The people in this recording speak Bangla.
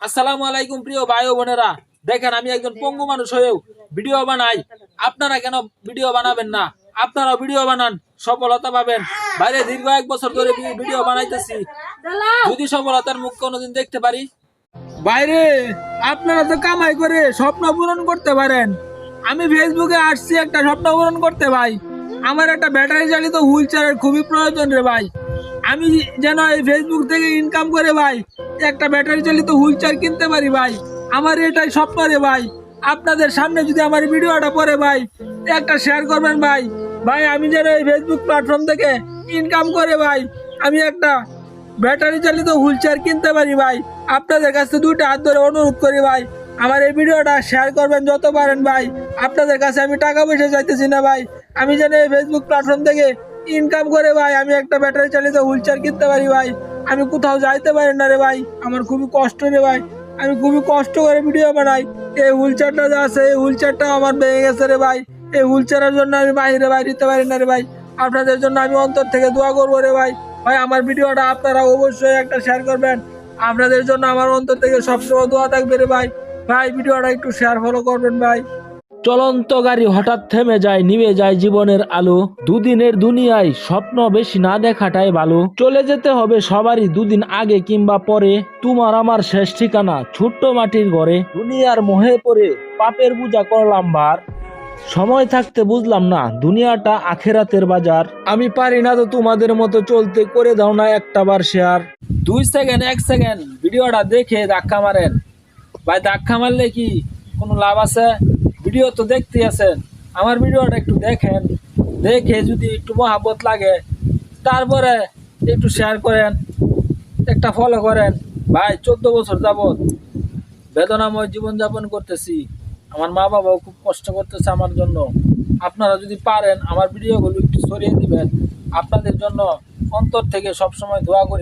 আসসালামু আলাইকুম প্রিয় ভাই ও বোনেরা, দেখেন আমি একজন পঙ্গু মানুষ হয়েও ভিডিও বানাই। আপনারা কেন ভিডিও বানাবেন না? আপনারা ভিডিও বানান, সফলতা পাবেন। বাইরে দীর্ঘ 1 বছর ধরে ভিডিও বানাইতেছি, যদি সফলতার মুখ কোনোদিন দেখতে পারি। বাইরে আপনারা তো কামাই করে স্বপ্ন পূরণ করতে পারেন। আমি ফেসবুকে আসছি একটা স্বপ্ন পূরণ করতে ভাই। আমার একটা ব্যাটারি চালিত হুইল চেয়ারের খুবই প্রয়োজন রে ভাই। আমি যেন এই ফেসবুক থেকে ইনকাম করে ভাই একটা ব্যাটারি চালিত হুইল চেয়ার কিনতে পারি ভাই। আমার এটাই স্বপ্ন রে ভাই। আপনাদের সামনে যদি আমার ভিডিওটা পড়ে ভাই একটা শেয়ার করবেন ভাই। ভাই আমি যেন এই ফেসবুক প্ল্যাটফর্ম থেকে ইনকাম করে ভাই আমি একটা ব্যাটারি চালিত হুইল চেয়ার কিনতে পারি ভাই। আপনাদের কাছে দুইটা হাত ধরে অনুরোধ করি ভাই, আমার এই ভিডিওটা শেয়ার করবেন যত পারেন ভাই। আপনাদের কাছে আমি টাকা পয়সা চাইতেছি না ভাই। আমি যেন এই ফেসবুক প্ল্যাটফর্ম থেকে ইনকাম করে ভাই আমি একটা ব্যাটারি চালিত হুইল চেয়ার কিনতে পারি ভাই। আমি কোথাও যাইতে পারি না রে ভাই, আমার খুবই কষ্ট রে ভাই। আমি খুবই কষ্ট করে ভিডিও বানাই। এই হুইল চেয়ারটা যে আছে এই হুইল চেয়ারটা আমার ভেঙে গেছে রে ভাই। এই হুইল চেয়ারের জন্য আমি বাইরে দিতে পারি না রে ভাই। আপনাদের জন্য আমি অন্তর থেকে দোয়া করবো রে ভাই। ভাই আমার ভিডিওটা আপনারা অবশ্যই একটা শেয়ার করবেন। আপনাদের জন্য আমার অন্তর থেকে সবসময় দোয়া থাকবে রে ভাই। ভাই ভিডিওটা একটু শেয়ার ফলো করবেন ভাই। চলন্ত গাড়ি হঠাৎ থেমে যায়, নিভে যায় জীবনের আলো। দুদিনের দুনিয়ায় স্বপ্ন বেশি না দেখাটাই ভালো। চলে যেতে হবে সবারই দুদিন আগে কিংবা পরে। তোমার আমার শেষ ঠিকানা ছোট্ট মাটির ঘরে। দুনিয়ার মোহে পড়ে পাপের পূজা করলাম ভার। সময় থাকতে বুঝলাম না দুনিয়াটা আখেরাতের বাজার। আমি পারি না তো তোমাদের মতো চলতে, করে দাও না একটা বার শেয়ার। 2 সেকেন্ড 1 সেকেন্ড ভিডিওটা দেখে ধাক্কা মারেন ভাই। ধাক্কা মারলে কি কোনো লাভ আছে? ভিডিও তো দেখতে আছেন, আমার ভিডিওটা একটু দেখেন। দেখে যদি একটু মহাব্বত লাগে তারপরে একটু শেয়ার করেন, একটা ফলো করেন। ভাই 14 বছর যাবত বেদনাময় জীবনযাপন করতেছি। আমার মা বাবাও খুব কষ্ট করতেছে আমার জন্য। আপনারা যদি পারেন আমার ভিডিওগুলো একটু ছড়িয়ে দিবেন। আপনাদের জন্য অন্তর থেকে সবসময় দোয়া করি।